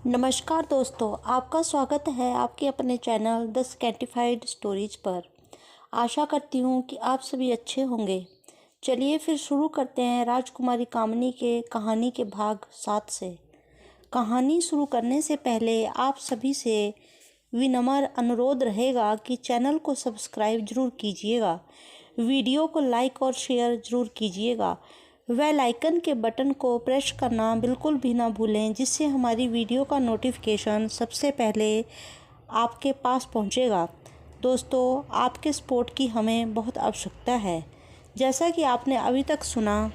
नमस्कार दोस्तों, आपका स्वागत है आपके अपने चैनल द स्कैटिफाइड स्टोरीज पर। आशा करती हूँ कि आप सभी अच्छे होंगे। चलिए फिर शुरू करते हैं राजकुमारी कामिनी के कहानी के भाग 7 से। कहानी शुरू करने से पहले आप सभी से विनम्र अनुरोध रहेगा कि चैनल को सब्सक्राइब जरूर कीजिएगा, वीडियो को लाइक और शेयर जरूर कीजिएगा। बेल आइकन के बटन को प्रेस करना बिल्कुल भी ना भूलें, जिससे हमारी वीडियो का नोटिफिकेशन सबसे पहले आपके पास पहुंचेगा। दोस्तों, आपके सपोर्ट की हमें बहुत आवश्यकता है। जैसा कि आपने अभी तक सुना,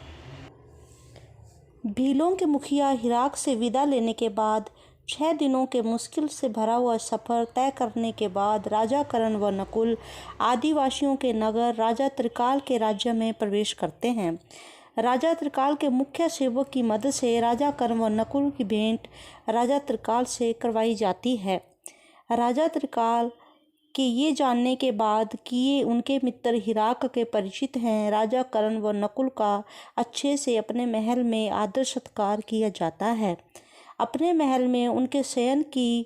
भीलों के मुखिया हिराक से विदा लेने के बाद 6 दिनों के मुश्किल से भरा हुआ सफ़र तय करने के बाद राजा कर्ण व नकुल आदिवासियों के नगर राजा त्रिकाल के राज्य में प्रवेश करते हैं। राजा त्रिकाल के मुख्य सेवक की मदद से राजा कर्ण व नकुल की भेंट राजा त्रिकाल से करवाई जाती है। राजा त्रिकाल के ये जानने के बाद कि ये उनके मित्र हिराक के परिचित हैं, राजा कर्ण व नकुल का अच्छे से अपने महल में आदर सत्कार किया जाता है। अपने महल में उनके शयन की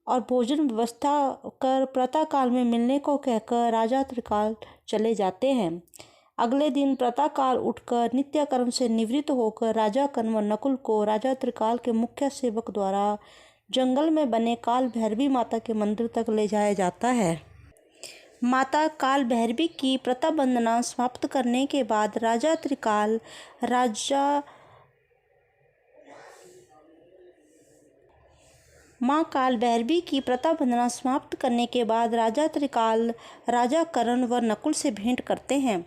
और भोजन व्यवस्था कर प्रातःकाल में मिलने को कहकर राजा त्रिकाल चले जाते हैं। अगले दिन प्रातःकाल उठकर नित्य कर्म से निवृत्त होकर राजा कर्ण व नकुल को राजा त्रिकाल के मुख्य सेवक द्वारा जंगल में बने काल भैरवी माता के मंदिर तक ले जाया जाता है। माता काल भैरवी की प्रतिवंदना समाप्त करने के बाद माँ काल भैरवी की प्रतिवंदना समाप्त करने के बाद राजा त्रिकाल राजा कर्ण व नकुल से भेंट करते हैं।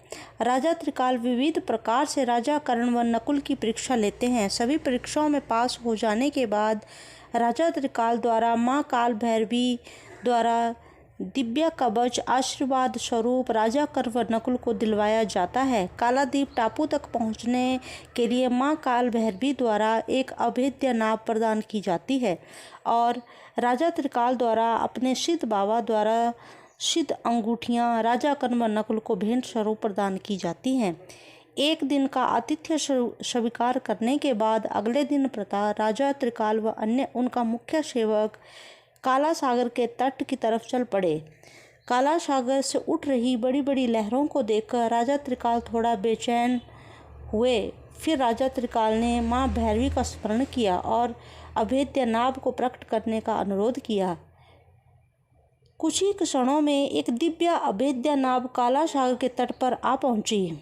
राजा त्रिकाल विविध प्रकार से राजा कर्ण व नकुल की परीक्षा लेते हैं। सभी परीक्षाओं में पास हो जाने के बाद राजा त्रिकाल द्वारा माँ काल भैरवी द्वारा दिव्य कवच आशीर्वाद स्वरूप राजा कर्ण व नकुल को दिलवाया जाता है। कालादीप टापू तक पहुंचने के लिए माँ काल भैरवी द्वारा एक अभेद्य नाव प्रदान की जाती है और राजा त्रिकाल द्वारा अपने सिद्ध बाबा द्वारा सिद्ध अंगूठियाँ राजा कर्ण व नकुल को भेंट स्वरूप प्रदान की जाती हैं। एक दिन का आतिथ्य स्वीकार करने के बाद अगले दिन प्रातः राजा त्रिकाल व अन्य उनका मुख्य सेवक काला सागर के तट की तरफ चल पड़े। काला सागर से उठ रही बड़ी बड़ी लहरों को देखकर राजा त्रिकाल थोड़ा बेचैन हुए। फिर राजा त्रिकाल ने माँ भैरवी का स्मरण किया और अभेद्य नाव को प्रकट करने का अनुरोध किया। कुछ ही क्षणों में एक दिव्य अभेद्य नाव काला सागर के तट पर आ पहुंची।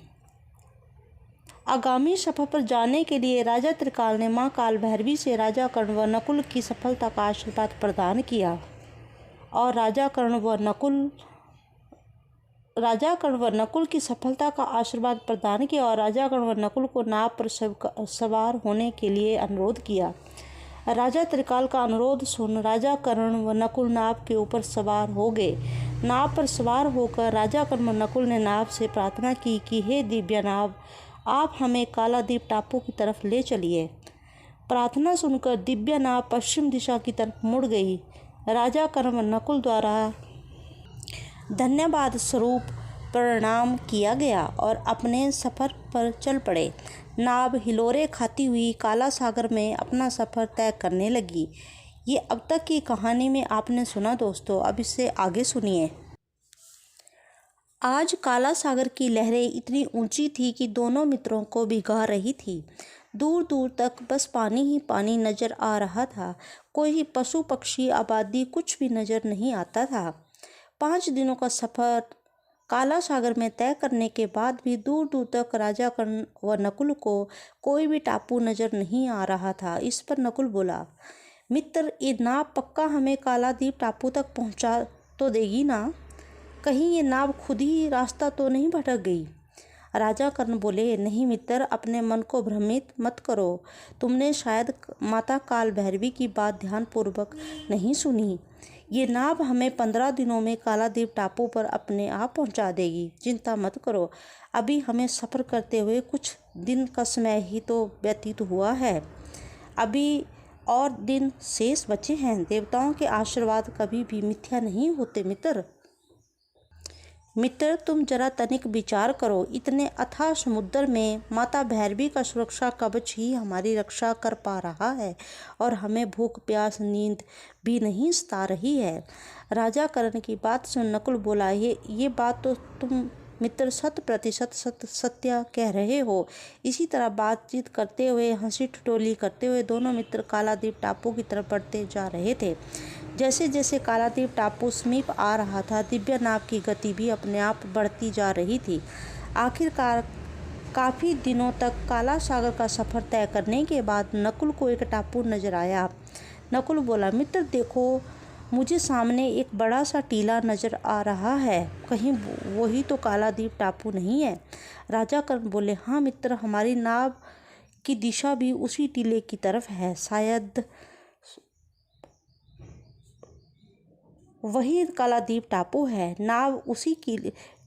आगामी सफर पर जाने के लिए राजा त्रिकाल ने माँ काल भैरवी से राजा कर्ण व नकुल की सफलता का आशीर्वाद प्रदान किया और राजा कर्ण व नकुल की सफलता का आशीर्वाद प्रदान किया और राजा कर्ण व नकुल को नाव पर सवार होने के लिए अनुरोध किया। राजा त्रिकाल का अनुरोध सुन राजा कर्ण व नकुल नाव के ऊपर सवार हो गए। नाव पर सवार होकर राजा कर्ण व नकुल ने नाव से प्रार्थना की कि हे दिव्य नाव, आप हमें कालादीप टापू की तरफ ले चलिए। प्रार्थना सुनकर दिव्य नाव पश्चिम दिशा की तरफ मुड़ गई। राजा कर्ण व नकुल द्वारा धन्यवाद स्वरूप प्रणाम किया गया और अपने सफ़र पर चल पड़े। नाव हिलोरे खाती हुई काला सागर में अपना सफ़र तय करने लगी। ये अब तक की कहानी में आपने सुना दोस्तों, अब इससे आगे सुनिए। आज काला सागर की लहरें इतनी ऊंची थी कि दोनों मित्रों को भिगा रही थी। दूर दूर तक बस पानी ही पानी नजर आ रहा था। कोई पशु पक्षी आबादी कुछ भी नजर नहीं आता था। 5 दिनों का सफ़र काला सागर में तय करने के बाद भी दूर दूर तक राजा कर्ण व नकुल को कोई भी टापू नजर नहीं आ रहा था। इस पर नकुल बोला, मित्र, ये नाव पक्का हमें कालादीप टापू तक पहुंचा तो देगी ना? कहीं ये नाव खुद ही रास्ता तो नहीं भटक गई? राजा कर्ण बोले, नहीं मित्र, अपने मन को भ्रमित मत करो। तुमने शायद माता काल भैरवी की बात ध्यानपूर्वक नहीं सुनी। ये नाव हमें 15 दिनों में कालादीप टापू पर अपने आप पहुंचा देगी। चिंता मत करो। अभी हमें सफ़र करते हुए कुछ दिन का समय ही तो व्यतीत हुआ है। अभी और दिन शेष बचे हैं। देवताओं के आशीर्वाद कभी भी मिथ्या नहीं होते मित्र। मित्र, तुम जरा तनिक विचार करो, इतने अथाह समुद्र में माता भैरवी का सुरक्षा कवच ही हमारी रक्षा कर पा रहा है और हमें भूख प्यास नींद भी नहीं सता रही है। राजा कर्ण की बात सुन नकुल बोला, ये बात तो तुम मित्र 100% सत्य कह रहे हो। इसी तरह बातचीत करते हुए, हंसी ठिठोली करते हुए दोनों मित्र कालादीप टापू की तरफ बढ़ते जा रहे थे। जैसे जैसे कालादीप टापू समीप आ रहा था, दिव्या नाव की गति भी अपने आप बढ़ती जा रही थी। आखिरकार काफ़ी दिनों तक काला सागर का सफ़र तय करने के बाद नकुल को एक टापू नजर आया। नकुल बोला, मित्र देखो, मुझे सामने एक बड़ा सा टीला नजर आ रहा है, कहीं वही तो कालादीप टापू नहीं है? राजा कर्ण बोले, हाँ मित्र, हमारी नाव की दिशा भी उसी टीले की तरफ है, शायद वही कालादीप टापू है। नाव उसी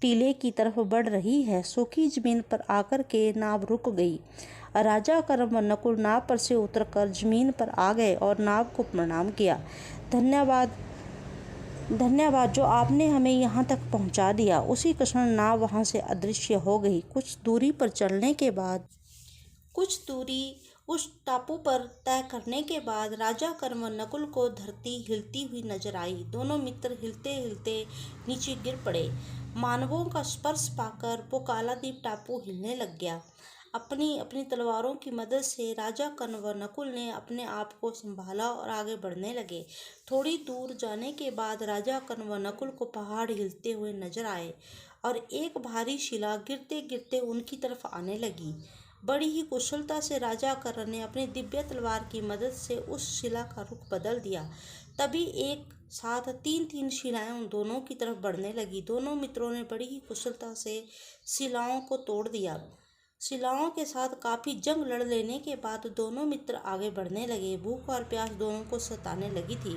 टीले की तरफ बढ़ रही है। सूखी जमीन पर आकर के नाव रुक गई। राजा कर्ण व नकुल नाव पर से उतरकर जमीन पर आ गए और नाव को प्रणाम किया। धन्यवाद जो आपने हमें यहाँ तक पहुँचा दिया। उसी क्षण नाव वहाँ से अदृश्य हो गई। कुछ दूरी उस टापू पर तय करने के बाद राजा कर्ण व नकुल को धरती हिलती हुई नजर आई। दोनों मित्र हिलते हिलते नीचे गिर पड़े। मानवों का स्पर्श पाकर वो कालादीप टापू हिलने लग गया। अपनी अपनी तलवारों की मदद से राजा कर्ण व नकुल ने अपने आप को संभाला और आगे बढ़ने लगे। थोड़ी दूर जाने के बाद राजा कर्ण व नकुल को पहाड़ हिलते हुए नजर आए और एक भारी शिला गिरते गिरते उनकी तरफ आने लगी। बड़ी ही कुशलता से राजा कर्ण ने अपनी दिव्य तलवार की मदद से उस शिला का रुख बदल दिया। तभी एक साथ 3-3 शिलाएं उन दोनों की तरफ बढ़ने लगी। दोनों मित्रों ने बड़ी ही कुशलता से शिलाओं को तोड़ दिया। शिलाओं के साथ काफी जंग लड़ लेने के बाद दोनों मित्र आगे बढ़ने लगे। भूख और प्यास दोनों को सताने लगी थी।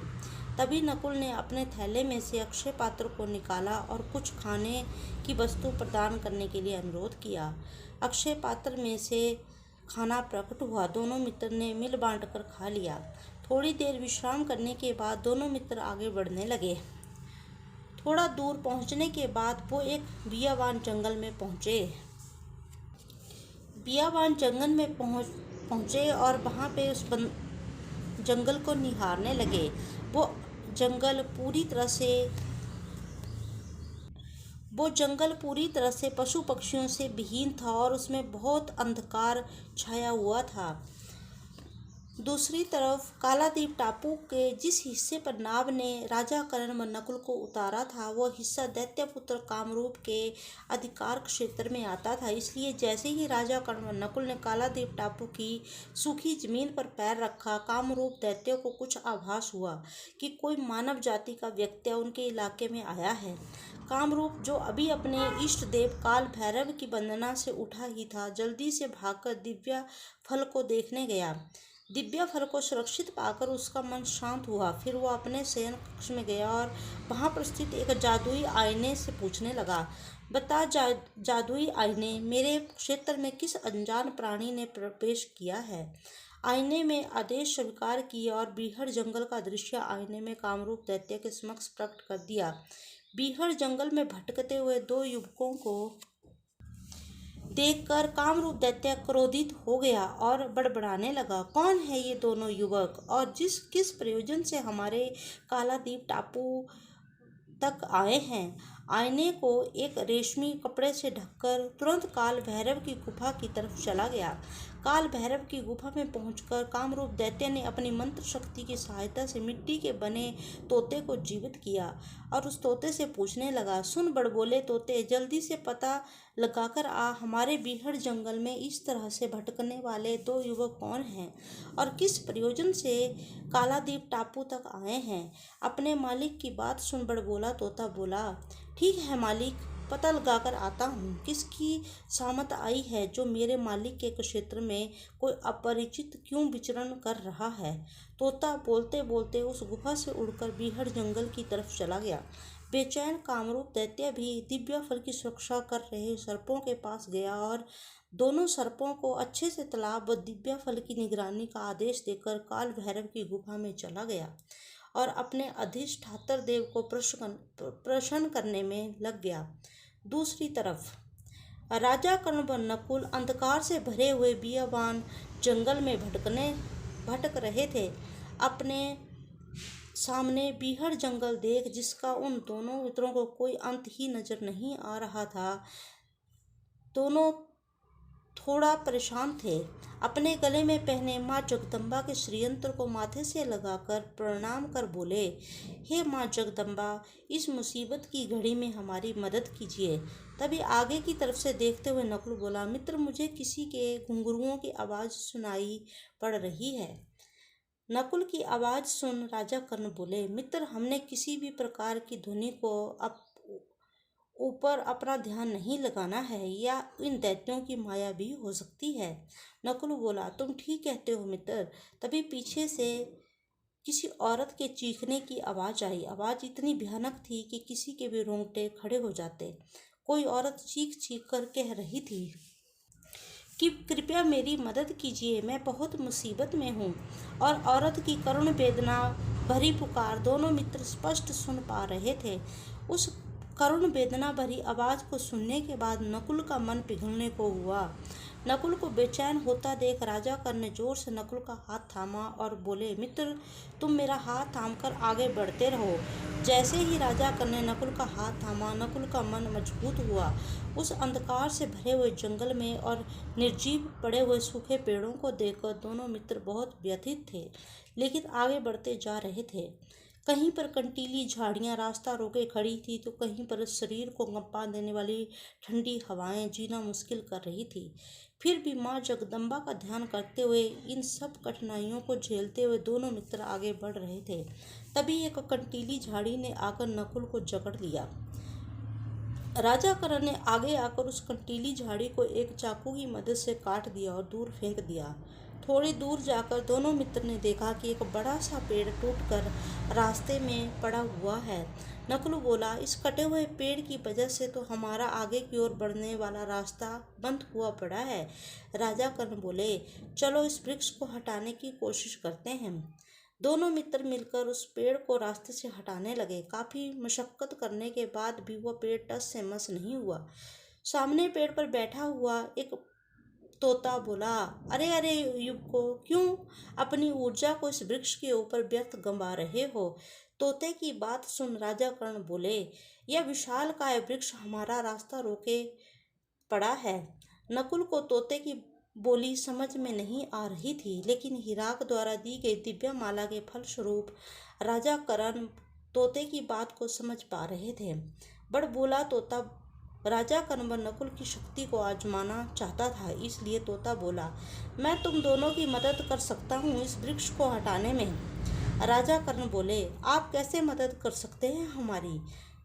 तभी नकुल ने अपने थैले में से अक्षय पात्र को निकाला और कुछ खाने की वस्तु प्रदान करने के लिए अनुरोध किया। अक्षय पात्र में से खाना प्रकट हुआ। दोनों मित्र ने मिल बांट कर खा लिया। थोड़ी देर विश्राम करने के बाद दोनों मित्र आगे बढ़ने लगे। थोड़ा दूर पहुंचने के बाद वो एक बियाबान जंगल में पहुंचे। बियाबान जंगल में पहुंचे और वहां पे उस जंगल को निहारने लगे। वो जंगल पूरी तरह से पशु पक्षियों से विहीन था और उसमें बहुत अंधकार छाया हुआ था। दूसरी तरफ कालादीप टापू के जिस हिस्से पर नाव ने राजा कर्ण व नकुल को उतारा था, वह हिस्सा दैत्यपुत्र कामरूप के अधिकार क्षेत्र में आता था। इसलिए जैसे ही राजा कर्ण व नकुल ने कालादीप टापू की सूखी जमीन पर पैर रखा, कामरूप दैत्यों को कुछ आभास हुआ कि कोई मानव जाति का व्यक्ति उनके इलाके में आया है। कामरूप, जो अभी अपने इष्ट देव काल भैरव की वंदना से उठा ही था, जल्दी से भागकर दिव्या फल को देखने गया। दिव्या फल को सुरक्षित पाकर उसका मन शांत हुआ। फिर वो अपने शयन कक्ष में गया और वहां पर स्थित एक जादुई आईने से पूछने लगा, बता जादुई आईने, मेरे क्षेत्र में किस अनजान प्राणी ने प्रवेश किया है? आईने में आदेश स्वीकार किया और बीहड़ जंगल का दृश्य आईने में कामरूप दैत्य के समक्ष प्रकट कर दिया। बीहड़ जंगल में भटकते हुए 2 युवकों को देखकर कामरूप दैत्य क्रोधित हो गया और बड़बड़ाने लगा, कौन है ये दोनों युवक और किस प्रयोजन से हमारे कालादीप टापू तक आए हैं? आईने को एक रेशमी कपड़े से ढककर तुरंत काल भैरव की गुफा की तरफ चला गया। काल भैरव की गुफा में पहुंचकर कामरूप दैत्य ने अपनी मंत्र शक्ति की सहायता से मिट्टी के बने तोते को जीवित किया और उस तोते से पूछने लगा, सुन बड़बोले तोते, जल्दी से पता लगाकर आ, हमारे बीहड़ जंगल में इस तरह से भटकने वाले 2 युवक कौन हैं और किस प्रयोजन से कालादीप टापू तक आए हैं? अपने मालिक की बात सुन बड़बोला तोता बोला, ठीक है मालिक, पता लगाकर आता हूँ। किसकी सामत आई है जो मेरे मालिक के क्षेत्र में कोई अपरिचित क्यों विचरण कर रहा है? तोता बोलते बोलते उस गुफा से उड़कर बीहड़ जंगल की तरफ चला गया। बेचैन कामरूप दैत्य भी दिव्या फल की सुरक्षा कर रहे सर्पों के पास गया और दोनों सर्पों को अच्छे से तालाब व दिव्या फल की निगरानी का आदेश देकर काल भैरव की गुफा में चला गया और अपने अधिष्ठात्र देव को प्रसन्न करने में लग गया। दूसरी तरफ राजा कर्ण व नकुल अंधकार से भरे हुए बियाबान जंगल में भटक रहे थे। अपने सामने बीहड़ जंगल देख, जिसका उन दोनों मित्रों को कोई अंत ही नजर नहीं आ रहा था, दोनों थोड़ा परेशान थे। अपने गले में पहने माँ जगदम्बा के श्रीयंत्र को माथे से लगाकर प्रणाम कर बोले, हे माँ जगदम्बा, इस मुसीबत की घड़ी में हमारी मदद कीजिए। तभी आगे की तरफ से देखते हुए नकुल बोला, मित्र, मुझे किसी के घुंघरुओं की आवाज़ सुनाई पड़ रही है। नकुल की आवाज़ सुन राजा कर्ण बोले, मित्र, हमने किसी भी प्रकार की ध्वनि को ऊपर अपना ध्यान नहीं लगाना है, या इन दैत्यों की माया भी हो सकती है। नकुल बोला, तुम ठीक कहते हो मित्र। तभी पीछे से किसी औरत के चीखने की आवाज़ आई। आवाज़ इतनी भयानक थी कि किसी के भी रोंगटे खड़े हो जाते। कोई औरत चीख चीख कर कह रही थी कि कृपया मेरी मदद कीजिए, मैं बहुत मुसीबत में हूँ। और औरत की करुण वेदना भरी पुकार दोनों मित्र स्पष्ट सुन पा रहे थे। उस करुण वेदना भरी आवाज़ को सुनने के बाद नकुल का मन पिघलने को हुआ। नकुल को बेचैन होता देख राजा कर्ण ने जोर से नकुल का हाथ थामा और बोले, मित्र, तुम मेरा हाथ थामकर आगे बढ़ते रहो। जैसे ही राजा कर्ण ने नकुल का हाथ थामा, नकुल का मन मजबूत हुआ। उस अंधकार से भरे हुए जंगल में और निर्जीव पड़े हुए सूखे पेड़ों को देखकर दोनों मित्र बहुत व्यथित थे, लेकिन आगे बढ़ते जा रहे थे। कहीं पर कंटीली झाड़ियां रास्ता रोके खड़ी थी, तो कहीं पर शरीर को कंपा देने वाली ठंडी हवाएं जीना मुश्किल कर रही थी। फिर भी माँ जगदम्बा का ध्यान करते हुए, इन सब कठिनाइयों को झेलते हुए दोनों मित्र आगे बढ़ रहे थे। तभी एक कंटीली झाड़ी ने आकर नकुल को जकड़ लिया। राजा कर्ण ने आगे आकर उस कंटीली झाड़ी को एक चाकू की मदद से काट दिया और दूर फेंक दिया। थोड़ी दूर जाकर दोनों मित्र ने देखा कि एक बड़ा सा पेड़ टूटकर रास्ते में पड़ा हुआ है। नकुल बोला, इस कटे हुए पेड़ की वजह से तो हमारा आगे की ओर बढ़ने वाला रास्ता बंद हुआ पड़ा है। राजा कर्ण बोले, चलो इस वृक्ष को हटाने की कोशिश करते हैं। दोनों मित्र मिलकर उस पेड़ को रास्ते से हटाने लगे। काफी मशक्कत करने के बाद भी वह पेड़ टस से मस नहीं हुआ। सामने पेड़ पर बैठा हुआ एक तोता बोला, अरे अरे युवको, क्यों अपनी ऊर्जा को इस वृक्ष के ऊपर व्यर्थ गंवा रहे हो। तोते की बात सुन राजा कर्ण बोले, यह विशालकाय वृक्ष हमारा रास्ता रोके पड़ा है। नकुल को तोते की बोली समझ में नहीं आ रही थी, लेकिन हिराक द्वारा दी गई दिव्य माला के फलस्वरूप राजा कर्ण तोते की बात को समझ पा रहे थे। बड़बोला तोता राजा कर्ण व नकुल की शक्ति को आजमाना चाहता था, इसलिए तोता बोला, मैं तुम दोनों की मदद कर सकता हूँ इस वृक्ष को हटाने में। राजा कर्ण बोले, आप कैसे मदद कर सकते हैं हमारी।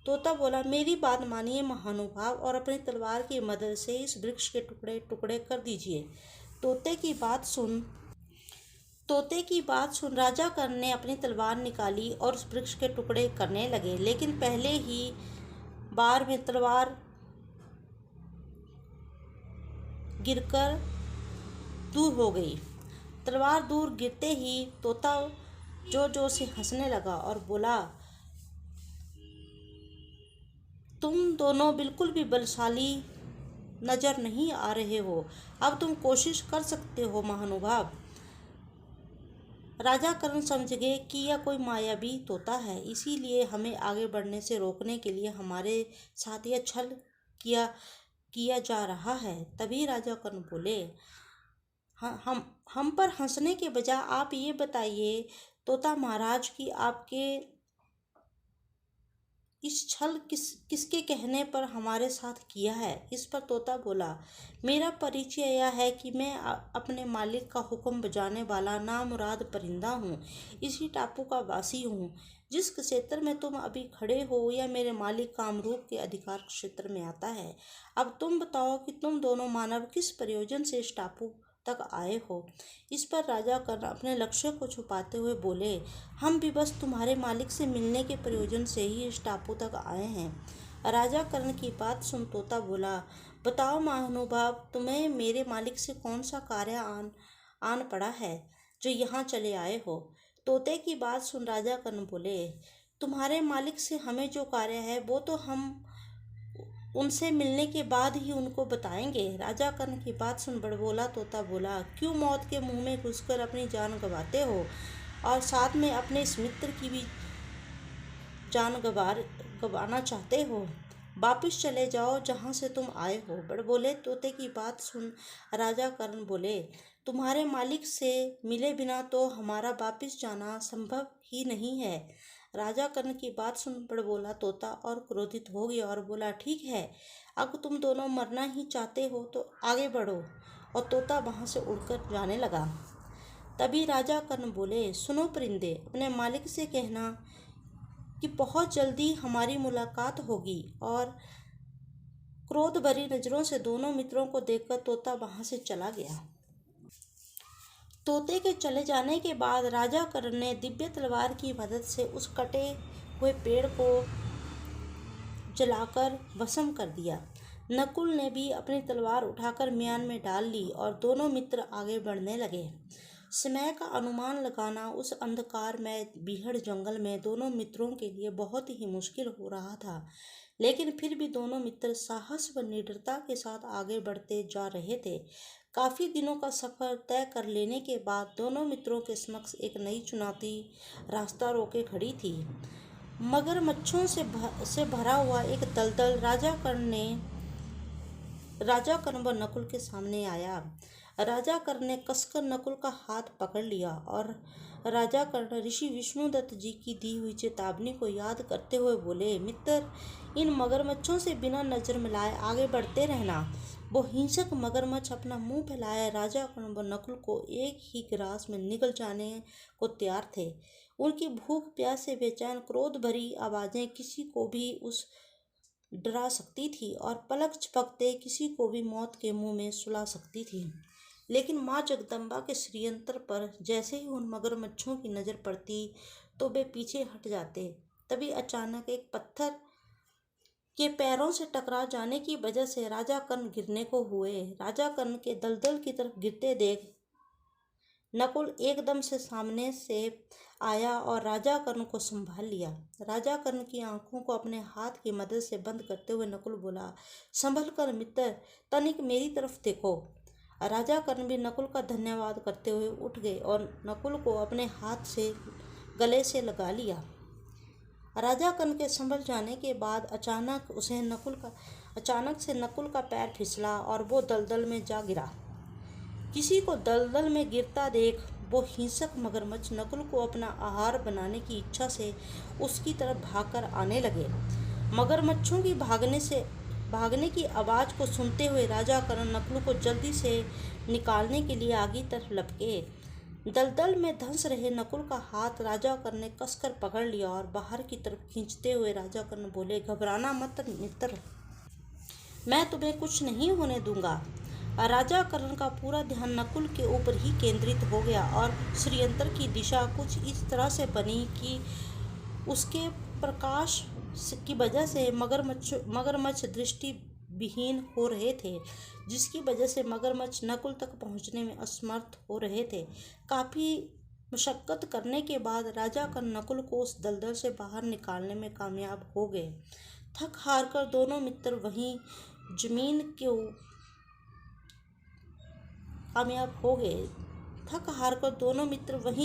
तोता बोला, मेरी बात मानिए महानुभाव, और अपनी तलवार की मदद से इस वृक्ष के टुकड़े टुकड़े कर दीजिए। तोते की बात सुन राजा कर्ण ने अपनी तलवार निकाली और उस वृक्ष के टुकड़े करने लगे, लेकिन पहले ही बार में तलवार गिरकर दूर हो गई। तलवार दूर गिरते ही तोता जोर जोर से हंसने लगा और बोला, तुम दोनों बिल्कुल भी बलशाली नजर नहीं आ रहे हो। अब तुम कोशिश कर सकते हो महानुभाव। राजा कर्ण समझ गए कि यह कोई मायावी तोता है, इसीलिए हमें आगे बढ़ने से रोकने के लिए हमारे साथ यह छल किया जा रहा है। तभी राजा कर्ण बोले, हम पर हंसने के बजाय आप ये बताइए तोता महाराज कि आपके इस छल किसके कहने पर हमारे साथ किया है। इस पर तोता बोला, मेरा परिचय यह है कि मैं अपने मालिक का हुक्म बजाने वाला नामुराद परिंदा हूँ। इसी टापू का वासी हूँ। जिस क्षेत्र में तुम अभी खड़े हो यह मेरे मालिक कामरूप के अधिकार क्षेत्र में आता है। अब तुम बताओ कि तुम दोनों मानव किस प्रयोजन से इस टापू तक आए हो। इस पर राजा कर्ण अपने लक्ष्य को छुपाते हुए बोले, हम भी बस तुम्हारे मालिक से मिलने के प्रयोजन से ही इस टापू तक आए हैं। राजा कर्ण की बात सुन तोता बोला, बताओ महानुभाव, तुम्हें मेरे मालिक से कौन सा कार्य आन पड़ा है जो यहाँ चले आए हो। तोते की बात सुन राजा कर्ण बोले, तुम्हारे मालिक से हमें जो कार्य है वो तो हम उनसे मिलने के बाद ही उनको बताएंगे। राजा कर्ण की बात सुन बड़बोला तोता बोला, क्यों मौत के मुंह में घुसकर अपनी जान गंवाते हो और साथ में अपने इस मित्र की भी जान गंवाना चाहते हो? वापिस चले जाओ जहाँ से तुम आए हो। बड़बोले तोते की बात सुन राजा कर्ण बोले, तुम्हारे मालिक से मिले बिना तो हमारा वापिस जाना संभव ही नहीं है। राजा कर्ण की बात सुन बड़बोला तोता और क्रोधित हो गया और बोला, ठीक है, अब तुम दोनों मरना ही चाहते हो तो आगे बढ़ो। और तोता वहाँ से उड़कर जाने लगा। तभी राजा कर्ण बोले, सुनो परिंदे, अपने मालिक से कहना कि बहुत जल्दी हमारी मुलाकात होगी। और क्रोध भरी नजरों से दोनों मित्रों को देखकर तोता वहां से चला गया। तोते के चले जाने के बाद राजा कर्ण ने दिव्य तलवार की मदद से उस कटे हुए पेड़ को जलाकर भस्म कर दिया। नकुल ने भी अपनी तलवार उठाकर म्यान में डाल ली और दोनों मित्र आगे बढ़ने लगे। समय का अनुमान लगाना उस अंधकार में बीहड़ जंगल में दोनों मित्रों के लिए बहुत ही मुश्किल हो रहा था, लेकिन फिर भी दोनों मित्र साहस व निडरता के साथ आगे बढ़ते जा रहे थे। काफी दिनों का सफर तय कर लेने के बाद दोनों मित्रों के समक्ष एक नई चुनौती रास्ता रोके खड़ी थी। मगरमच्छों से भरा हुआ एक दलदल राजा कर्ण व नकुल के सामने आया। राजा कर्ण ने कसकर नकुल का हाथ पकड़ लिया और राजा कर्ण ऋषि विष्णुदत्त जी की दी हुई चेतावनी को याद करते हुए बोले, मित्र, इन मगरमच्छों से बिना नजर मिलाए आगे बढ़ते रहना। वो हिंसक मगरमच्छ अपना मुंह फैलाए राजा कर्ण व नकुल को एक ही ग्रास में निगल जाने को तैयार थे। उनकी भूख प्यास से बेचैन क्रोध भरी आवाजें किसी को भी डरा सकती थी और पलक झपकते किसी को भी मौत के मुंह में सुला सकती थी। लेकिन माँ जगदम्बा के श्रीयंत्र पर जैसे ही उन मगरमच्छों की नज़र पड़ती तो वे पीछे हट जाते। तभी अचानक एक पत्थर के पैरों से टकरा जाने की वजह से राजा कर्ण गिरने को हुए। राजा कर्ण के दलदल की तरफ गिरते देख नकुल एकदम से सामने से आया और राजा कर्ण को संभाल लिया। राजा कर्ण की आंखों को अपने हाथ की मदद से बंद करते हुए नकुल बोला, संभल कर मित्र, तनिक मेरी तरफ देखो। राजा कर्ण भी नकुल का धन्यवाद करते हुए उठ गए और नकुल को अपने हाथ से गले से लगा लिया। राजा कर्ण के संभल जाने के बाद अचानक से नकुल का पैर फिसला और वो दलदल में जा गिरा। किसी को दलदल में गिरता देख वो हिंसक मगरमच्छ नकुल को अपना आहार बनाने की इच्छा से उसकी तरफ भागकर आने लगे। मगरमच्छों की भागने की आवाज़ को सुनते हुए राजा कर्ण नकुल को जल्दी से निकालने के लिए आगे तरफ लपके। दलदल में धंस रहे नकुल का हाथ राजा कर्ण ने कसकर पकड़ लिया और बाहर की तरफ खींचते हुए राजा कर्ण बोले, घबराना मत मित्र, मैं तुम्हें कुछ नहीं होने दूंगा। राजा कर्ण का पूरा ध्यान नकुल के ऊपर ही केंद्रित हो गया और श्रीयंत्र की दिशा कुछ इस तरह से बनी कि उसके प्रकाश की वजह से मगरमच्छ दृष्टि विहीन हो रहे थे, जिसकी वजह से मगरमच्छ नकुल तक पहुंचने में असमर्थ हो रहे थे। काफ़ी मशक्कत करने के बाद राजा कर्ण नकुल को उस दलदल से बाहर निकालने में कामयाब हो गए। थक हार कर दोनों मित्र वहीं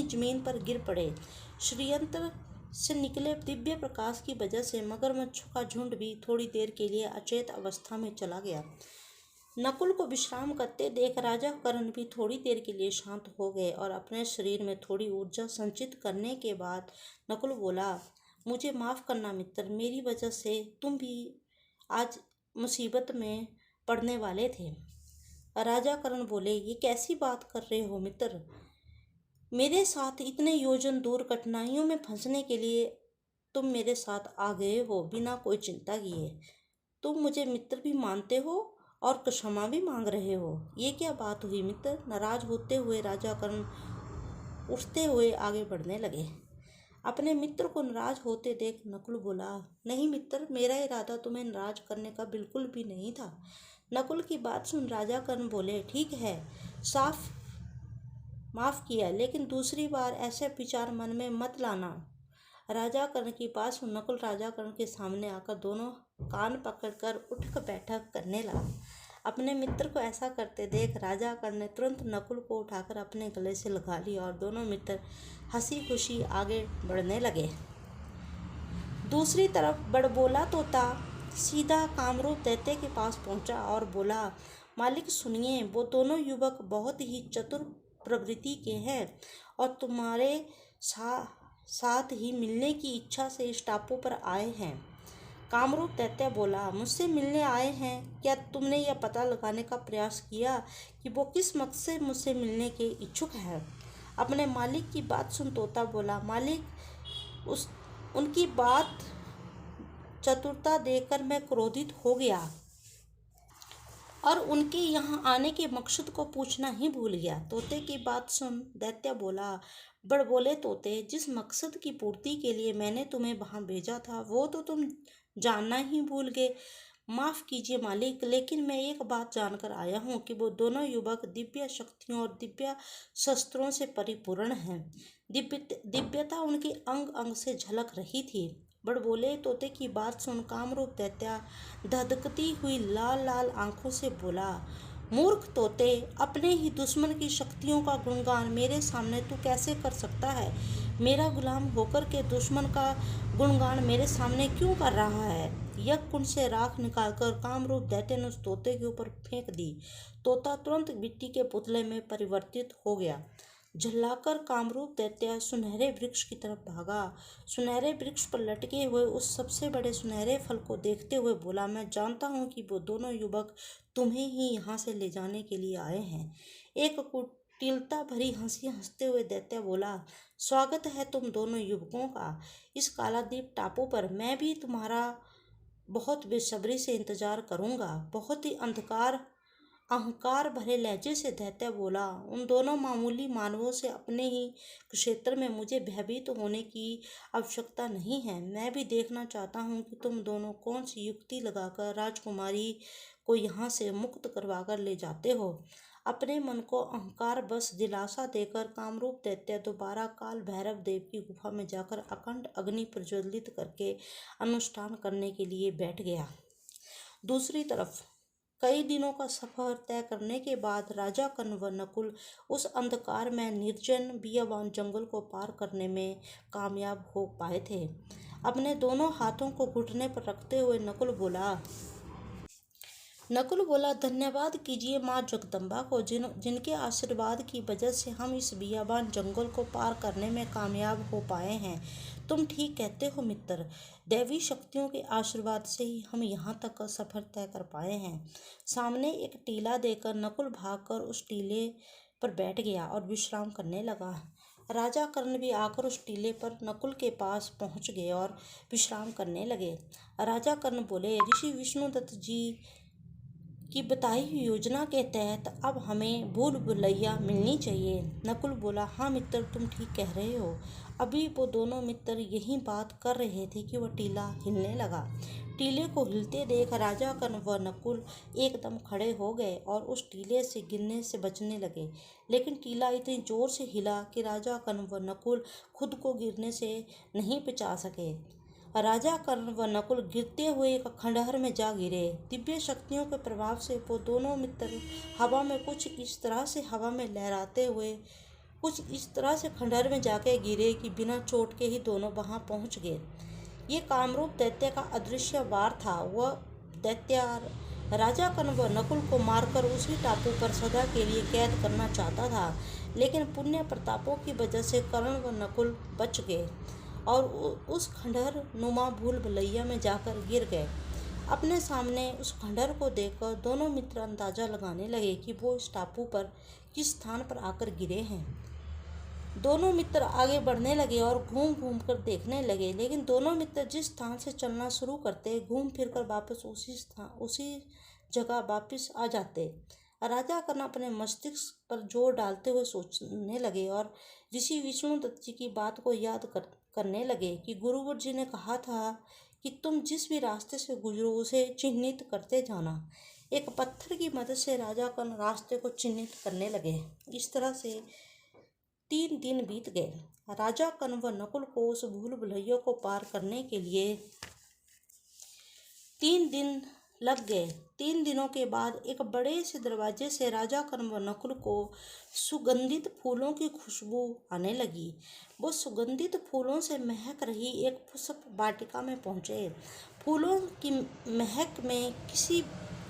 जमीन पर गिर पड़े। श्रीयंत्र से निकले दिव्य प्रकाश की वजह से मगरमच्छों का झुंड भी थोड़ी देर के लिए अचेत अवस्था में चला गया। नकुल को विश्राम करते देख राजा कर्ण भी थोड़ी देर के लिए शांत हो गए और अपने शरीर में थोड़ी ऊर्जा संचित करने के बाद नकुल बोला, मुझे माफ़ करना मित्र, मेरी वजह से तुम भी आज मुसीबत में पड़ने वाले थे। राजा कर्ण बोले, ये कैसी बात कर रहे हो मित्र, मेरे साथ इतने योजन दूर कठिनाइयों में फंसने के लिए तुम मेरे साथ आ गए हो बिना कोई चिंता किए। तुम मुझे मित्र भी मानते हो और क्षमा भी मांग रहे हो, ये क्या बात हुई मित्र? नाराज होते हुए राजा कर्ण उठते हुए आगे बढ़ने लगे। अपने मित्र को नाराज होते देख नकुल बोला, नहीं मित्र, मेरा इरादा तुम्हें नाराज करने का बिल्कुल भी नहीं था। नकुल की बात सुन राजा कर्ण बोले, ठीक है, साफ माफ़ किया, लेकिन दूसरी बार ऐसे विचार मन में मत लाना। राजा कर्ण की बात सुन नकुल राजा कर्ण के सामने आकर दोनों कान पकड़कर उठक बैठक करने लगा। अपने मित्र को ऐसा करते देख राजा कर्ण ने तुरंत नकुल को उठाकर अपने गले से लगा लिया और दोनों मित्र हंसी खुशी आगे बढ़ने लगे। दूसरी तरफ बड़बोला तोता सीधा कामरूप दैत्य के पास पहुंचा और बोला, मालिक सुनिए, वो दोनों युवक बहुत ही चतुर प्रवृत्ति के हैं और तुम्हारे साथ ही मिलने की इच्छा से इस टापू पर आए हैं। कामरूप दैत्य बोला, मुझसे मिलने आए हैं? क्या तुमने यह पता लगाने का प्रयास किया कि वो किस मकसद से मुझसे मिलने के इच्छुक है? अपने मालिक की बात सुन तोता बोला, मालिक उनकी बात चतुरता देखकर मैं क्रोधित हो गया और उनके यहाँ आने के मकसद को पूछना ही भूल गया। तोते की बात सुन दैत्य बोला, बड़बोले तोते, जिस मकसद की पूर्ति के लिए मैंने तुम्हें वहाँ भेजा था वो तो तुम जानना ही भूल गए। माफ़ कीजिए मालिक, लेकिन मैं एक बात जानकर आया हूँ कि वो दोनों युवक दिव्य शक्तियों और दिव्य शस्त्रों से परिपूर्ण हैं। दिव्यता उनके अंग अंग से झलक रही थी। बड़बोले तोते की बात सुन कामरूप दैत्य धधकती हुई लाल लाल आंखों से बोला, मूर्ख तोते, अपने ही दुश्मन की शक्तियों का गुणगान मेरे सामने तू कैसे कर सकता है? मेरा गुलाम होकर के दुश्मन का गुणगान मेरे सामने क्यों कर रहा है? यज्ञ कुंड से राख निकालकर कामरूप दैत्य ने उस तोते के ऊपर फेंक दी। तोता तुरंत मिट्टी के पुतले में परिवर्तित हो गया। झल्लाकर कामरूप दैत्य सुनहरे वृक्ष की तरफ भागा। सुनहरे वृक्ष पर लटके हुए उस सबसे बड़े सुनहरे फल को देखते हुए बोला, मैं जानता हूँ कि वो दोनों युवक तुम्हें ही यहाँ से ले जाने के लिए आए हैं। एक कुटिलता भरी हंसी हंसते हुए दैत्य बोला, स्वागत है तुम दोनों युवकों का इस कालादीप टापू पर। मैं भी तुम्हारा बहुत बेसब्री से इंतजार करूँगा। बहुत ही अहंकार भरे लहजे से दैत्य बोला, उन दोनों मामूली मानवों से अपने ही क्षेत्र में मुझे भयभीत होने की आवश्यकता नहीं है। मैं भी देखना चाहता हूँ कि तुम दोनों कौन सी युक्ति लगाकर राजकुमारी को यहाँ से मुक्त करवाकर ले जाते हो। अपने मन को अहंकार बस दिलासा देकर कामरूप दैत्य दोबारा काल भैरव देव की गुफा में जाकर अखंड अग्नि प्रज्वलित करके अनुष्ठान करने के लिए बैठ गया। दूसरी तरफ कई दिनों का सफर तय करने के बाद राजा कर्ण व नकुल उस अंधकार में निर्जन बियाबान जंगल को पार करने में कामयाब हो पाए थे। अपने दोनों हाथों को घुटने पर रखते हुए नकुल बोला, धन्यवाद कीजिए माँ जगदम्बा को, जिनके आशीर्वाद की वजह से हम इस बियाबान जंगल को पार करने में कामयाब हो पाए हैं। तुम ठीक कहते हो मित्र, दैवी शक्तियों के आशीर्वाद से ही हम यहाँ तक का सफर तय कर पाए हैं। सामने एक टीला देकर नकुल भागकर उस टीले पर बैठ गया और विश्राम करने लगा। राजा कर्ण भी आकर उस टीले पर नकुल के पास पहुँच गए और विश्राम करने लगे। राजा कर्ण बोले, ऋषि विष्णुदत्त जी की बताई हुई योजना के तहत अब हमें भूल भुलैया मिलनी चाहिए। नकुल बोला, हाँ मित्र, तुम ठीक कह रहे हो। अभी वो दोनों मित्र यही बात कर रहे थे कि वह टीला हिलने लगा। टीले को हिलते देख राजा कर्ण व नकुल एकदम खड़े हो गए और उस टीले से गिरने से बचने लगे। लेकिन टीला इतनी जोर से हिला कि राजा कर्ण व नकुल खुद को गिरने से नहीं बचा सके। राजा कर्ण व नकुल गिरते हुए एक खंडहर में जा गिरे। दिव्य शक्तियों के प्रभाव से वो दोनों मित्र हवा में कुछ इस तरह से हवा में लहराते हुए कुछ इस तरह से खंडहर में जाके गिरे कि बिना चोट के ही दोनों वहां पहुंच गए। ये कामरूप दैत्य का अदृश्य वार था। वह दैत्य राजा कर्ण व नकुल को मारकर उसी टापू पर सदा के लिए कैद करना चाहता था, लेकिन पुण्य प्रतापों की वजह से कर्ण व नकुल बच गए और उस खंडहर नुमा भूल भुलैया में जाकर गिर गए। अपने सामने उस खंडहर को देखकर दोनों मित्र अंदाजा लगाने लगे कि वो इस टापू पर किस स्थान पर आकर गिरे हैं। दोनों मित्र आगे बढ़ने लगे और घूम घूम कर देखने लगे, लेकिन दोनों मित्र जिस स्थान से चलना शुरू करते घूम फिर कर वापस उसी जगह वापस आ जाते। राजा कर्ण अपने मस्तिष्क पर जोर डालते हुए सोचने लगे और ऋषि विष्णुदत्त जी की बात को याद करने लगे कि गुरुवर जी ने कहा था कि तुम जिस भी रास्ते से गुजरो उसे चिन्हित करते जाना। एक पत्थर की मदद से राजा कर्ण रास्ते को चिन्हित करने लगे। इस तरह से 3 दिन बीत गए। राजा कर्ण व नकुल को उस भूल भुलैया को पार करने के लिए 3 दिन लग गए। 3 दिनों के बाद एक बड़े से दरवाजे से राजा कर्ण व नकुल को सुगंधित फूलों की खुशबू आने लगी। वो सुगंधित फूलों से महक रही एक पुष्प वाटिका में पहुँचे। फूलों की महक में किसी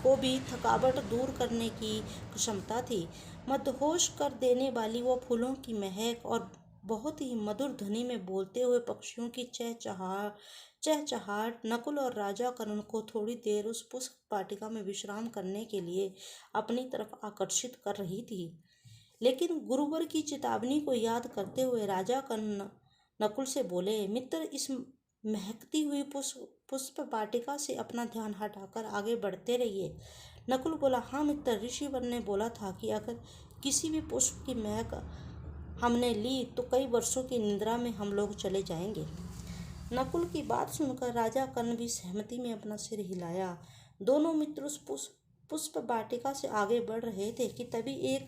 को भी थकावट दूर करने की क्षमता थी। मदहोश कर देने वाली वो फूलों की महक और बहुत ही मधुर ध्वनि में बोलते हुए पक्षियों की चहचहाट नकुल और राजा कर्ण को थोड़ी देर उस पुष्प वाटिका में विश्राम करने के लिए अपनी तरफ आकर्षित कर रही थी। लेकिन गुरुवर की चेतावनी को याद करते हुए राजा कर्ण नकुल से बोले, मित्र, इस महकती हुई पुष्प वाटिका से अपना ध्यान हटाकर आगे बढ़ते रहिए। नकुल बोला, हाँ मित्र, ऋषिवर ने बोला था कि अगर किसी भी पुष्प की महक हमने ली तो कई वर्षों की निद्रा में हम लोग चले जाएंगे। नकुल की बात सुनकर राजा कर्ण भी सहमति में अपना सिर हिलाया। दोनों मित्र उस पुष्प वाटिका से आगे बढ़ रहे थे कि तभी एक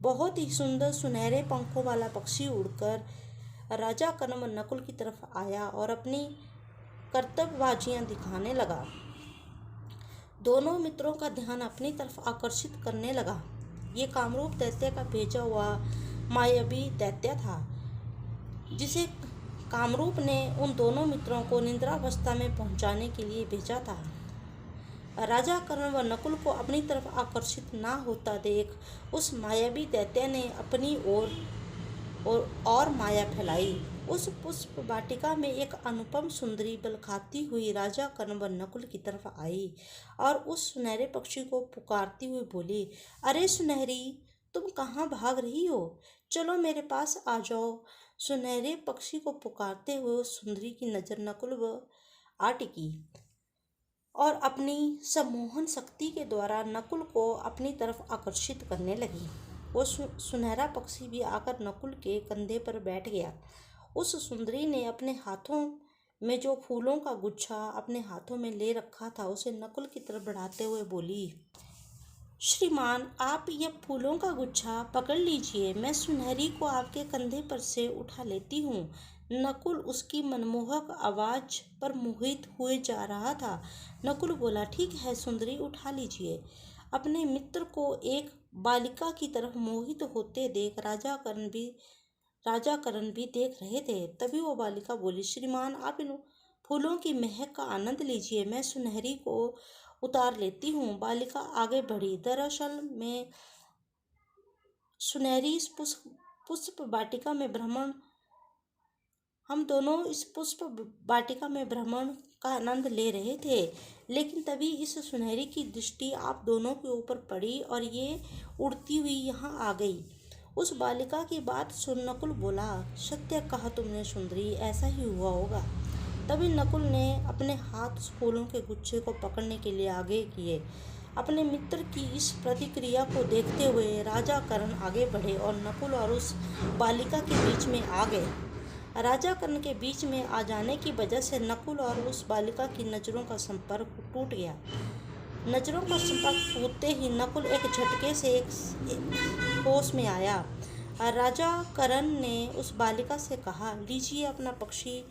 बहुत ही सुंदर सुनहरे पंखों वाला पक्षी उड़कर राजा कर्ण व नकुल की तरफ आया और अपनी कर्तव्यबाजियां दिखाने लगा। दोनों मित्रों का ध्यान अपनी तरफ आकर्षित करने लगा। ये कामरूप दैत्य का भेजा हुआ मायावी दैत्य था, जिसे कामरूप ने उन दोनों मित्रों को निद्रावस्था में पहुंचाने के लिए भेजा था। राजा कर्ण व नकुल को अपनी तरफ आकर्षित ना होता देख उस मायावी दैत्य ने अपनी और माया फैलाई। उस पुष्प वाटिका में एक अनुपम सुंदरी बलखाती हुई राजा कर्ण व नकुल की तरफ आई और उस सुनहरे पक्षी को पुकारती हुई बोली, अरे सुनहरी, तुम कहाँ भाग रही हो? चलो मेरे पास आ जाओ। सुनहरे पक्षी को पुकारते हुए उस सुंदरी की नज़र नकुल व आ टिकी और अपनी सम्मोहन शक्ति के द्वारा नकुल को अपनी तरफ आकर्षित करने लगी। वो सुनहरा पक्षी भी आकर नकुल के कंधे पर बैठ गया। उस सुंदरी ने अपने हाथों में जो फूलों का गुच्छा अपने हाथों में ले रखा था उसे नकुल की तरफ बढ़ाते हुए बोली, श्रीमान, आप ये फूलों का गुच्छा पकड़ लीजिए, मैं सुनहरी को आपके कंधे पर से उठा लेती हूँ। नकुल उसकी मनमोहक आवाज़ पर मोहित हुए जा रहा था। नकुल बोला, ठीक है सुंदरी, उठा लीजिए। अपने मित्र को एक बालिका की तरफ मोहित होते देख राजा कर्ण भी देख रहे थे। तभी वो बालिका बोली, श्रीमान, आप इन फूलों की महक का आनंद लीजिए, मैं सुनहरी को उतार लेती हूँ। बालिका आगे बढ़ी। दरअसल में सुनहरी इस पुष्प वाटिका में भ्रमण हम दोनों इस पुष्प वाटिका में भ्रमण का आनंद ले रहे थे, लेकिन तभी इस सुनहरी की दृष्टि आप दोनों के ऊपर पड़ी और ये उड़ती हुई यहाँ आ गई। उस बालिका की बात सुन नकुल बोला, सत्य कहा तुमने सुंदरी, ऐसा ही हुआ होगा। तभी नकुल ने अपने हाथ उस फूलों के गुच्छे को पकड़ने के लिए आगे किए। अपने मित्र की इस प्रतिक्रिया को देखते हुए राजा कर्ण आगे बढ़े और नकुल और उस बालिका के बीच में आ गए। राजा कर्ण के बीच में आ जाने की वजह से नकुल और उस बालिका की नज़रों का संपर्क टूट गया। नज़रों का संपर्क टूटते ही नकुल एक झटके से एक होश में आया। राजा कर्ण ने उस बालिका से कहा, लीजिए अपना पक्षी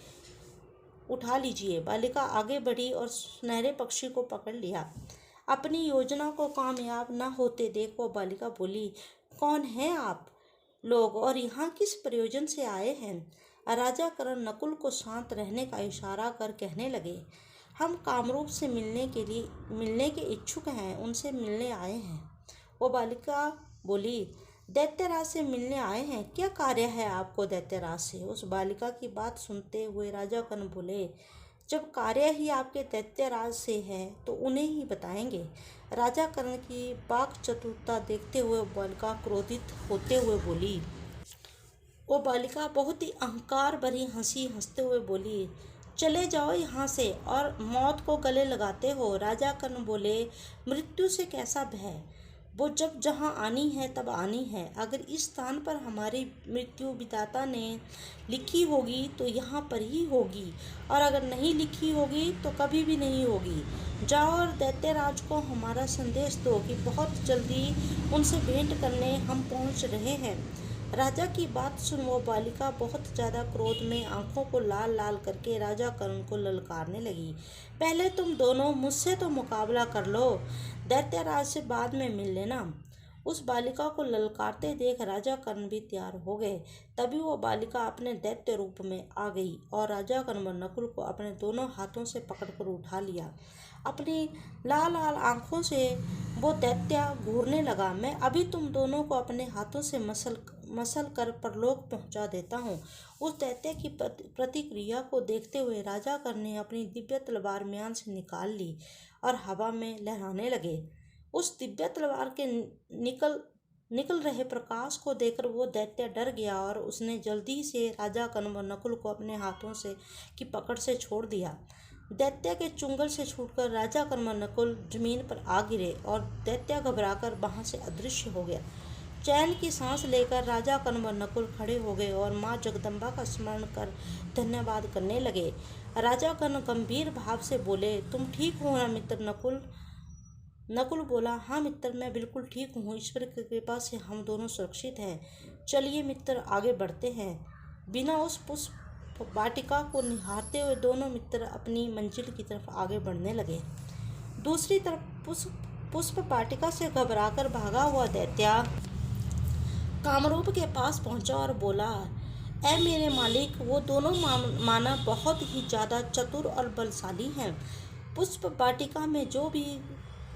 उठा लीजिए। बालिका आगे बढ़ी और सुनहरे पक्षी को पकड़ लिया। अपनी योजना को कामयाब न होते देख वो बालिका बोली, कौन हैं आप लोग और यहाँ किस प्रयोजन से आए हैं? राजा कर्ण नकुल को शांत रहने का इशारा कर कहने लगे, हम कामरूप से मिलने के इच्छुक हैं, उनसे मिलने आए हैं। वो बालिका बोली, दैत्यराज से मिलने आए हैं? क्या कार्य है आपको दैत्यराज से? उस बालिका की बात सुनते हुए राजा कर्ण बोले, जब कार्य ही आपके दैत्यराज से है तो उन्हें ही बताएंगे। राजा कर्ण की वाक चतुरता देखते हुए बालिका क्रोधित होते हुए बोली। वो बालिका बहुत ही अहंकार भरी हंसी हंसते हुए बोली, चले जाओ यहाँ से और मौत को गले लगाते हो। राजा कर्ण बोले, मृत्यु से कैसा भय? वो जब जहाँ आनी है तब आनी है। अगर इस स्थान पर हमारी मृत्यु विधाता ने लिखी होगी तो यहाँ पर ही होगी, और अगर नहीं लिखी होगी तो कभी भी नहीं होगी। जाओ और दैत्यराज को हमारा संदेश दो कि बहुत जल्दी उनसे भेंट करने हम पहुँच रहे हैं। राजा की बात सुन वो बालिका बहुत ज्यादा क्रोध में आंखों को लाल लाल करके राजा कर्ण को ललकारने लगी। पहले तुम दोनों मुझसे तो मुकाबला कर लो, दैत्यराज से बाद में मिल लेना। उस बालिका को ललकारते देख राजा कर्ण भी तैयार हो गए। तभी वो बालिका अपने दैत्य रूप में आ गई और राजा कर्ण व नकुल को अपने दोनों हाथों से पकड़कर उठा लिया। अपनी लाल लाल आंखों से वो दैत्य घूरने लगा। मैं अभी तुम दोनों को अपने हाथों से मसल कर परलोक पहुंचा देता हूँ। उस दैत्य की प्रतिक्रिया को देखते हुए राजा कर्ण ने अपनी दिव्य तलवार म्यान से निकाल ली और हवा में लहराने लगे। उस दिव्य तलवार के निकल रहे प्रकाश को देखकर वो दैत्य डर गया और उसने जल्दी से राजा कर्ण व नकुल को अपने हाथों से की पकड़ से छोड़ दिया। दैत्य के चुंगल से छूटकर राजा कर्ण व नकुल जमीन पर आ गिरे और दैत्य घबराकर वहां से अदृश्य हो गया। चैन की सांस लेकर राजा कर्ण व नकुल खड़े हो गए और माँ जगदम्बा का स्मरण कर धन्यवाद करने लगे। राजा कर्ण गंभीर भाव से बोले, तुम ठीक हो ना मित्र नकुल? नकुल बोला, हाँ मित्र, मैं बिल्कुल ठीक हूँ। ईश्वर की कृपा से हम दोनों सुरक्षित हैं। चलिए मित्र, आगे बढ़ते हैं। बिना उस पुष्प वाटिका को निहारते हुए दोनों मित्र अपनी मंजिल की तरफ आगे बढ़ने लगे। दूसरी तरफ पुष्प वाटिका से घबराकर भागा हुआ दैत्य कामरूप के पास पहुंचा और बोला, ऐ मेरे मालिक, वो दोनों मानव बहुत ही ज्यादा चतुर और बलशाली हैं। पुष्प वाटिका में जो भी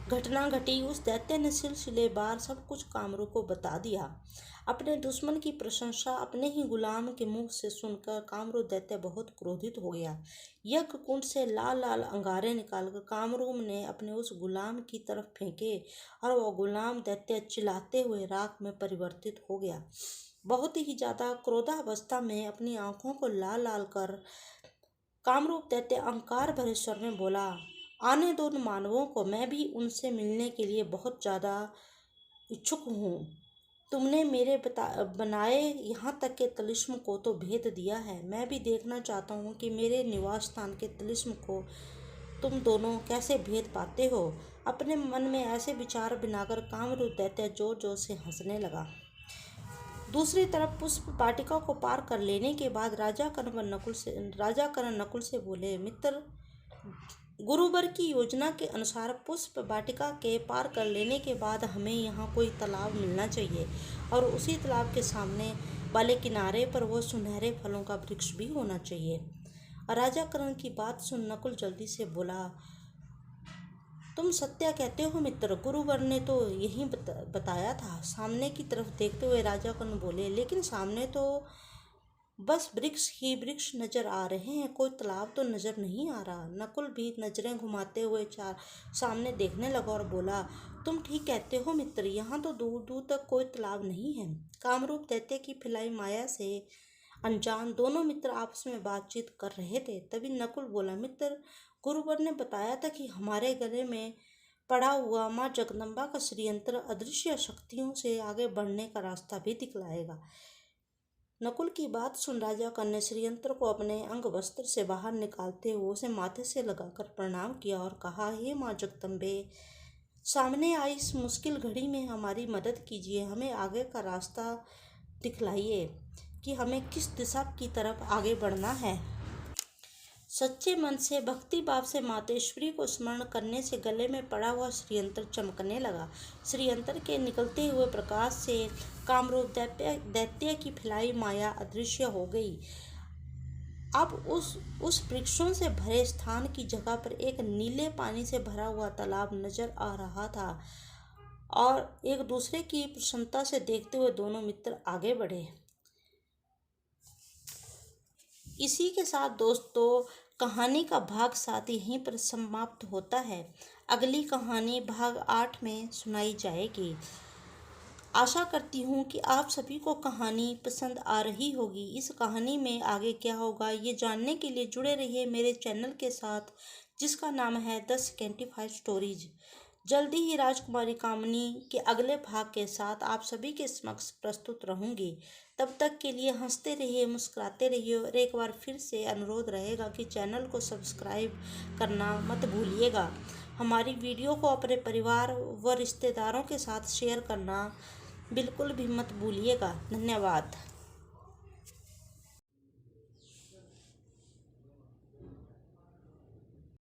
घटना घटी, उस दैत्य ने सिलसिलेवार सब कुछ कामरू को बता दिया। अपने दुश्मन की प्रशंसा अपने ही गुलाम के मुख से सुनकर कामरू दैत्य बहुत क्रोधित हो गया। यज्ञ कुंड से लाल लाल अंगारे निकालकर कामरू ने अपने उस गुलाम की तरफ फेंके और वह गुलाम दैत्य चिल्लाते हुए राख में परिवर्तित हो गया। बहुत ही ज्यादा क्रोधावस्था में अपनी आंखों को लाल लाल कर कामरूप दैत्य अहंकार भरे स्वर में बोला, आने दो उन मानवों को, मैं भी उनसे मिलने के लिए बहुत ज़्यादा इच्छुक हूँ। तुमने मेरे बनाए यहाँ तक के तिलिस्म को तो भेद दिया है, मैं भी देखना चाहता हूँ कि मेरे निवास स्थान के तिलिस्म को तुम दोनों कैसे भेद पाते हो। अपने मन में ऐसे विचार बनाकर कामरूप दैत्य जोर जोर से हंसने लगा। दूसरी तरफ पुष्प वाटिका को पार कर लेने के बाद राजा कर्ण नकुल से बोले, मित्र, गुरुवर की योजना के अनुसार पुष्प वाटिका के पार कर लेने के बाद हमें यहाँ कोई तालाब मिलना चाहिए और उसी तालाब के सामने वाले किनारे पर वो सुनहरे फलों का वृक्ष भी होना चाहिए। राजा कर्ण की बात सुन नकुल जल्दी से बोला, तुम सत्य कहते हो मित्र, गुरुवर ने तो यही बताया था। सामने की तरफ देखते हुए राजा कर्ण बोले, लेकिन सामने तो बस वृक्ष ही वृक्ष नजर आ रहे हैं, कोई तालाब तो नजर नहीं आ रहा। नकुल भी नजरें घुमाते हुए सामने देखने लगा और बोला, तुम ठीक कहते हो मित्र, यहाँ तो दूर दूर तक कोई तालाब नहीं है। कामरूप दैत्य की फिलाई माया से अनजान दोनों मित्र आपस में बातचीत कर रहे थे। तभी नकुल बोला, मित्र, गुरुवर ने बताया था कि हमारे गले में पड़ा हुआ माँ जगदम्बा का श्रीयंत्र अदृश्य शक्तियों से आगे बढ़ने का रास्ता भी दिखलाएगा। नकुल की बात सुन राजा कर्ण ने श्रीयंत्र को अपने अंग वस्त्र से बाहर निकालते हुए उसे माथे से लगाकर प्रणाम किया और कहा, हे माँ जगदम्बे, सामने आई इस मुश्किल घड़ी में हमारी मदद कीजिए। हमें आगे का रास्ता दिखलाइए कि हमें किस दिशा की तरफ आगे बढ़ना है। सच्चे मन से भक्ति भाव से मातेश्वरी को स्मरण करने से गले में पड़ा हुआ श्रीयंत्र चमकने लगा। श्रीयंत्र के निकलते हुए प्रकाश से कामरूप दैत्य की फिलाई माया अदृश्य हो गई। अब उस वृक्षों से भरे स्थान की जगह पर एक नीले पानी से भरा हुआ तालाब नजर आ रहा था और एक दूसरे की प्रसन्नता से देखते हुए दोनों मित्र आगे बढ़े। इसी के साथ दोस्तों, कहानी का भाग 7 यहीं पर समाप्त होता है। अगली कहानी भाग 8 में सुनाई जाएगी। आशा करती हूँ कि आप सभी को कहानी पसंद आ रही होगी। इस कहानी में आगे क्या होगा ये जानने के लिए जुड़े रहिए मेरे चैनल के साथ, जिसका नाम है द सेकेंटिफाइड स्टोरीज। जल्दी ही राजकुमारी कामनी के अगले भाग के साथ आप सभी के समक्ष प्रस्तुत रहूंगी। तब तक के लिए हंसते रहिए, मुस्कुराते रहिए और एक बार फिर से अनुरोध रहेगा कि चैनल को सब्सक्राइब करना मत भूलिएगा। हमारी वीडियो को अपने परिवार व रिश्तेदारों के साथ शेयर करना बिल्कुल भी मत भूलिएगा। धन्यवाद।